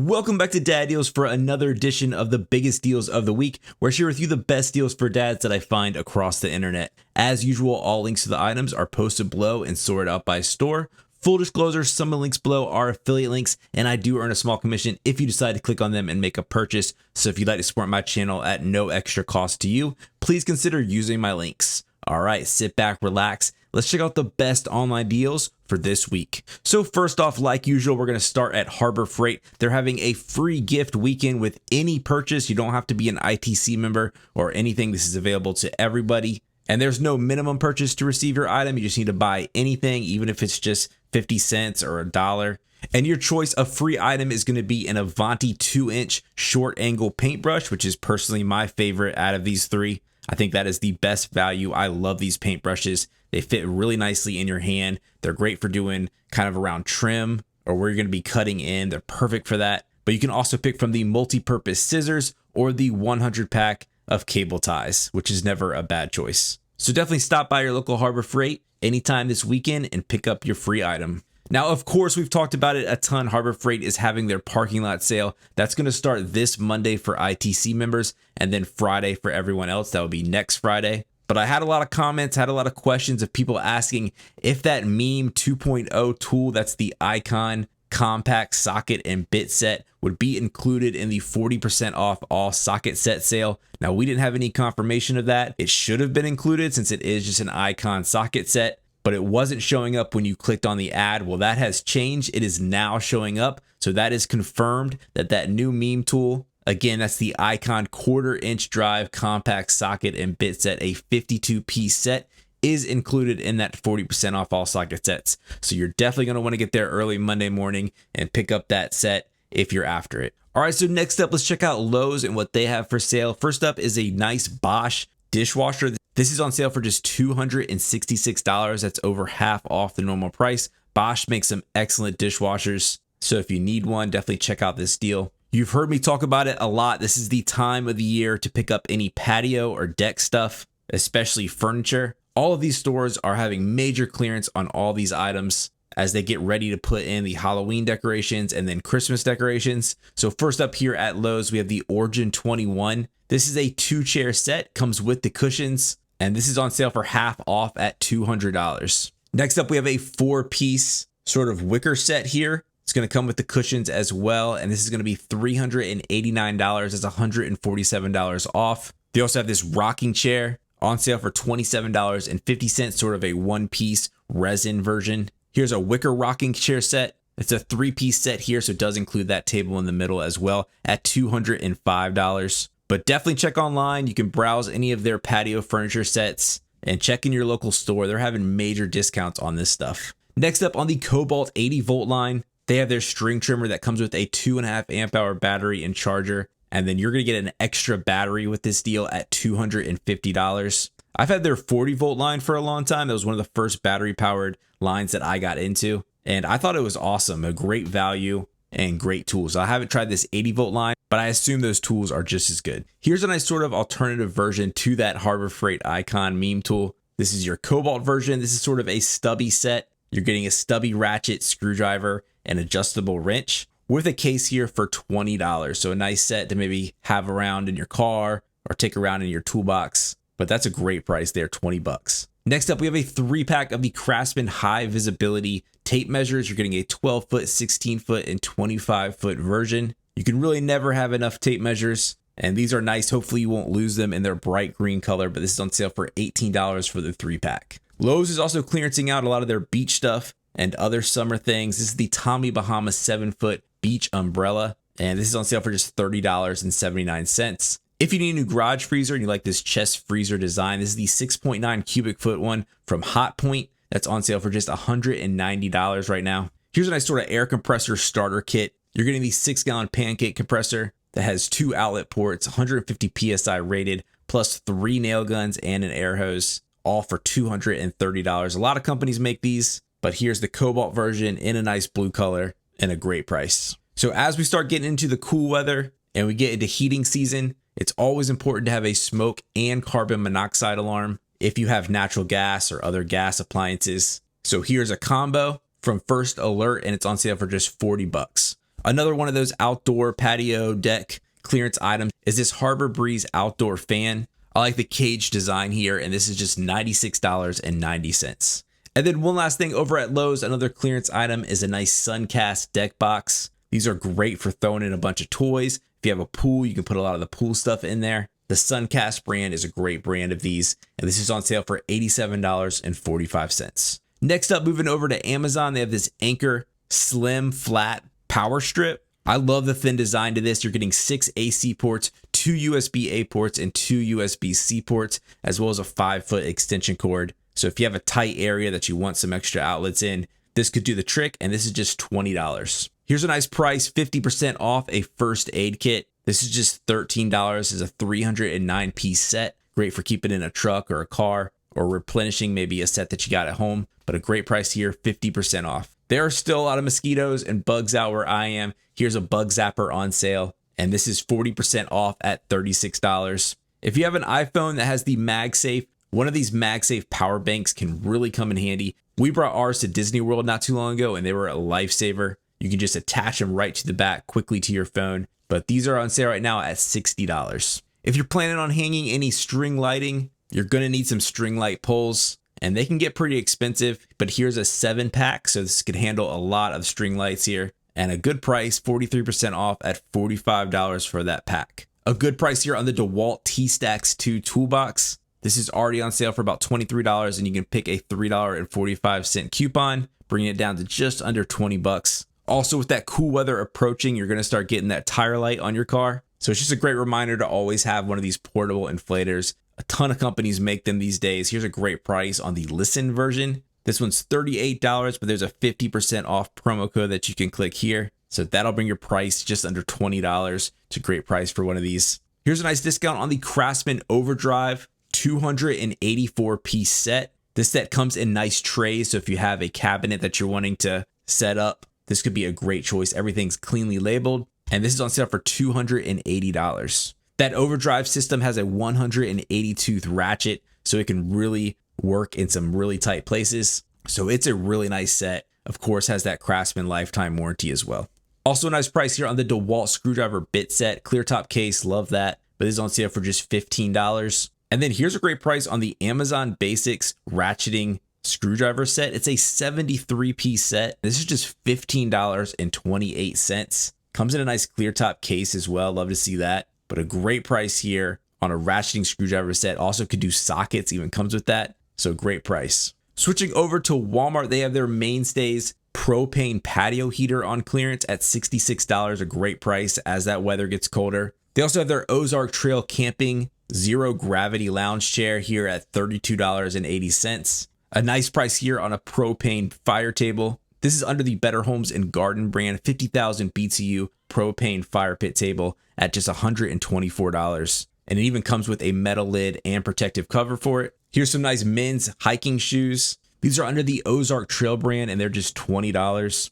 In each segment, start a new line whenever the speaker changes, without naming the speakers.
Welcome back to Dad Deals for another edition of the biggest deals of the week, where I share with you the best deals for dads that I find across the internet. As usual, all links to the items are posted below and sorted out by store. Full disclosure, some of the links below are affiliate links, and I do earn a small commission if you decide to click on them and make a purchase. So if you'd like to support my channel at no extra cost to you, please consider using my links. All right, sit back, relax. Let's check out the best online deals for this week. So first off, like usual, we're going to start at Harbor Freight. They're having a free gift weekend with any purchase. You don't have to be an ITC member or anything. This is available to everybody. And there's no minimum purchase to receive your item. You just need to buy anything, even if it's just 50 cents or $1. And your choice of free item is going to be an Avanti 2-inch short angle paintbrush, which is personally my favorite out of these three. I think that is the best value. I love these paintbrushes. They fit really nicely in your hand. They're great for doing kind of around trim or where you're going to be cutting in. They're perfect for that. But you can also pick from the multi-purpose scissors or the 100 pack of cable ties, which is never a bad choice. So definitely stop by your local Harbor Freight anytime this weekend and pick up your free item. Now, of course, we've talked about it a ton. Harbor Freight is having their parking lot sale. That's going to start this Monday for ITC members and then Friday for everyone else. That will be next Friday. But I had a lot of comments, had a lot of questions of people asking if that Meme 2.0 tool, that's the Icon compact socket and bit set, would be included in the 40% off all socket set sale. Now, we didn't have any confirmation of that. It should have been included since it is just an Icon socket set, but it wasn't showing up when you clicked on the ad. Well, that has changed. It is now showing up. So that is confirmed that that new meme tool, again, that's the Icon 1/4-inch drive compact socket and bit set, a 52-piece set, is included in that 40% off all socket sets. So you're definitely going to want to get there early Monday morning and pick up that set if you're after it. All right, so next up, let's check out Lowe's and what they have for sale. First up is a nice Bosch dishwasher. This is on sale for just $266. That's over half off the normal price. Bosch makes some excellent dishwashers. So if you need one, definitely check out this deal. You've heard me talk about it a lot. This is the time of the year to pick up any patio or deck stuff, especially furniture. All of these stores are having major clearance on all these items as they get ready to put in the Halloween decorations and then Christmas decorations. So first up here at Lowe's, we have the Origin 21. This is a 2-chair set, comes with the cushions, and this is on sale for half off at $200. Next up, we have a 4-piece sort of wicker set here. It's going to come with the cushions as well, and this is going to be $389. That's $147 off. They also have this rocking chair on sale for $27.50, sort of a 1-piece resin version. Here's a wicker rocking chair set. It's a 3-piece set here, so it does include that table in the middle as well at $205. But definitely check online. You can browse any of their patio furniture sets and check in your local store. They're having major discounts on this stuff. Next up on the Cobalt 80-volt line, they have their string trimmer that comes with a 2.5 amp hour battery and charger. And then you're going to get an extra battery with this deal at $250. I've had their 40-volt line for a long time. That was one of the first battery-powered lines that I got into. And I thought it was awesome, a great value and great tools. I haven't tried this 80-volt line, but I assume those tools are just as good. Here's a nice sort of alternative version to that Harbor Freight Icon meme tool. This is your Cobalt version. This is sort of a stubby set. You're getting a stubby ratchet, screwdriver, and adjustable wrench with a case here for $20. So a nice set to maybe have around in your car or take around in your toolbox. But that's a great price there, $20. Next up, we have a 3-pack of the Craftsman high visibility tape measures. You're getting a 12-foot, 16-foot, and 25-foot version. You can really never have enough tape measures. And these are nice. Hopefully you won't lose them in their bright green color, but this is on sale for $18 for the 3-pack. Lowe's is also clearancing out a lot of their beach stuff and other summer things. This is the Tommy Bahama 7-foot beach umbrella, and this is on sale for just $30.79. If you need a new garage freezer and you like this chest freezer design, this is the 6.9 cubic foot one from Hot Point. That's on sale for just $190 right now. Here's a nice sort of air compressor starter kit. You're getting the 6-gallon pancake compressor that has 2 outlet ports, 150 PSI rated, plus 3 nail guns and an air hose, all for $230. A lot of companies make these, but here's the Cobalt version in a nice blue color and a great price. So as we start getting into the cool weather and we get into heating season, it's always important to have a smoke and carbon monoxide alarm if you have natural gas or other gas appliances. So here's a combo from First Alert, and it's on sale for just $40. Another one of those outdoor patio deck clearance items is this Harbor Breeze outdoor fan. I like the cage design here, and this is just $96.90. And then one last thing over at Lowe's, another clearance item is a nice Suncast deck box. These are great for throwing in a bunch of toys. If you have a pool, you can put a lot of the pool stuff in there. The Suncast brand is a great brand of these, and this is on sale for $87.45. Next up, moving over to Amazon, they have this Anchor Slim Flat Power Strip. I love the thin design to this. You're getting 6 AC ports, 2 USB-A ports, and 2 USB-C ports, as well as a 5-foot extension cord. So if you have a tight area that you want some extra outlets in, this could do the trick, and this is just $20. Here's a nice price, 50% off a first aid kit. This is just $13. It's a 309-piece set. Great for keeping in a truck or a car, or replenishing maybe a set that you got at home, but a great price here, 50% off. There are still a lot of mosquitoes and bugs out where I am. Here's a bug zapper on sale, and this is 40% off at $36. If you have an iPhone that has the MagSafe, one of these MagSafe power banks can really come in handy. We brought ours to Disney World not too long ago, and they were a lifesaver. You can just attach them right to the back quickly to your phone, but these are on sale right now at $60. If you're planning on hanging any string lighting, you're going to need some string light poles, and they can get pretty expensive, but here's a 7-pack, so this could handle a lot of string lights here, and a good price, 43% off at $45 for that pack. A good price here on the DeWalt T-Stacks 2 toolbox. This is already on sale for about $23, and you can pick a $3.45 coupon, bringing it down to just under $20. Also, with that cool weather approaching, you're going to start getting that tire light on your car. So it's just a great reminder to always have one of these portable inflators. A ton of companies make them these days. Here's a great price on the Listen version. This one's $38, but there's a 50% off promo code that you can click here. So that'll bring your price just under $20. It's a great price for one of these. Here's a nice discount on the Craftsman Overdrive 284-piece set. This set comes in nice trays, so if you have a cabinet that you're wanting to set up, this could be a great choice. Everything's cleanly labeled, and this is on sale for $280. That overdrive system has a 180-tooth ratchet, so it can really work in some really tight places. So it's a really nice set. Of course, has that Craftsman lifetime warranty as well. Also a nice price here on the DeWalt screwdriver bit set. Clear top case, love that. But this is on sale for just $15. And then here's a great price on the Amazon Basics ratcheting screwdriver set. It's a 73-piece set. This is just $15.28. Comes in a nice clear top case as well. Love to see that. But a great price here on a ratcheting screwdriver set. Also could do sockets, even comes with that. So great price. Switching over to Walmart, they have their Mainstays propane patio heater on clearance at $66. A great price as that weather gets colder. They also have their Ozark Trail Camping Zero Gravity Lounge Chair here at $32.80. A nice price here on a propane fire table. This is under the Better Homes and Garden brand 50,000 BTU propane fire pit table at just $124. And it even comes with a metal lid and protective cover for it. Here's some nice men's hiking shoes. These are under the Ozark Trail brand, and they're just $20.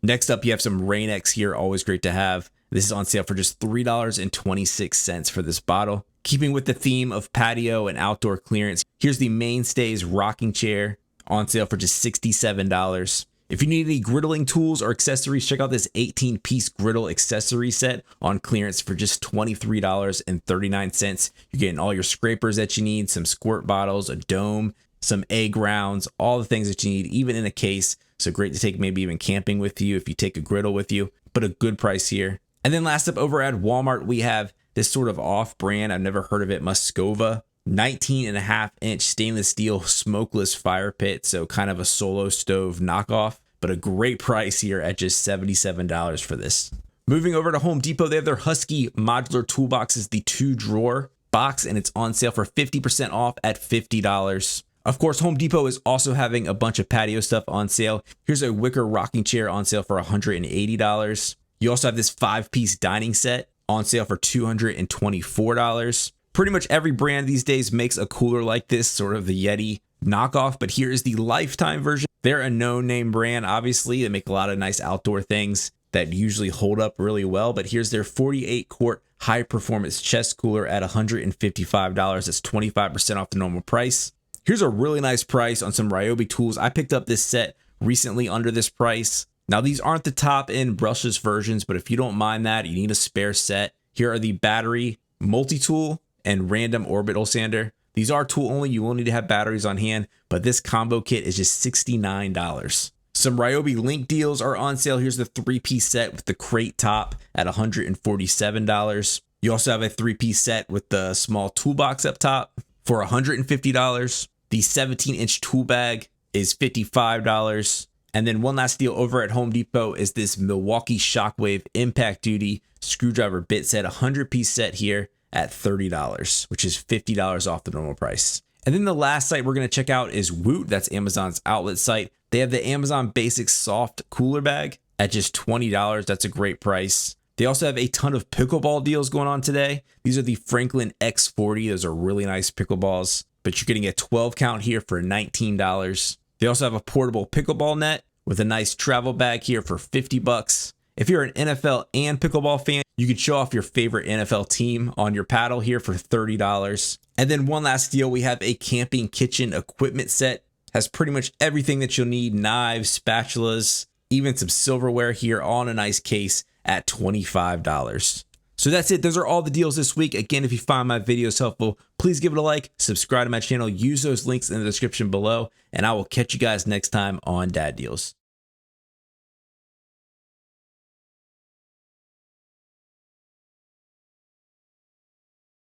Next up, you have some Rain-X here, always great to have. This is on sale for just $3.26 for this bottle. Keeping with the theme of patio and outdoor clearance, here's the Mainstays rocking chair on sale for just $67. If you need any griddling tools or accessories, check out this 18-piece griddle accessory set on clearance for just $23.39. You're getting all your scrapers that you need, some squirt bottles, a dome, some egg rounds, all the things that you need, even in a case. So great to take maybe even camping with you if you take a griddle with you, but a good price here. And then last up over at Walmart, we have this sort of off-brand, I've never heard of it, Moscova 19.5-inch stainless steel smokeless fire pit. So kind of a solo stove knockoff, but a great price here at just $77 for this. Moving over to Home Depot, they have their Husky modular toolboxes, the 2-drawer box, and it's on sale for 50% off at $50. Of course, Home Depot is also having a bunch of patio stuff on sale. Here's a wicker rocking chair on sale for $180. You also have this 5-piece dining set on sale for $224. Pretty much every brand these days makes a cooler like this, sort of the Yeti knockoff, but here is the Lifetime version. They're a no-name brand, obviously. They make a lot of nice outdoor things that usually hold up really well, but here's their 48-quart high-performance chest cooler at $155. That's 25% off the normal price. Here's a really nice price on some Ryobi tools. I picked up this set recently under this price. Now, these aren't the top end brushless versions, but if you don't mind that, you need a spare set. Here are the battery, multi-tool, and random orbital sander. These are tool only. You will need to have batteries on hand, but this combo kit is just $69. Some Ryobi Link deals are on sale. Here's the 3-piece set with the crate top at $147. You also have a 3-piece set with the small toolbox up top for $150. The 17-inch tool bag is $55. And then one last deal over at Home Depot is this Milwaukee Shockwave Impact Duty screwdriver bit set, 100-piece set here at $30, which is $50 off the normal price. And then the last site we're going to check out is Woot. That's Amazon's outlet site. They have the Amazon Basics Soft Cooler Bag at just $20. That's a great price. They also have a ton of pickleball deals going on today. These are the Franklin X40. Those are really nice pickleballs, but you're getting a 12 count here for $19. They also have a portable pickleball net with a nice travel bag here for $50. If you're an NFL and pickleball fan, you can show off your favorite NFL team on your paddle here for $30. And then one last deal, we have a camping kitchen equipment set. Has pretty much everything that you'll need: knives, spatulas, even some silverware here, all in a nice case at $25. So that's it. Those are all the deals this week. Again, if you find my videos helpful, please give it a like, subscribe to my channel, use those links in the description below, and I will catch you guys next time on Dad Deals.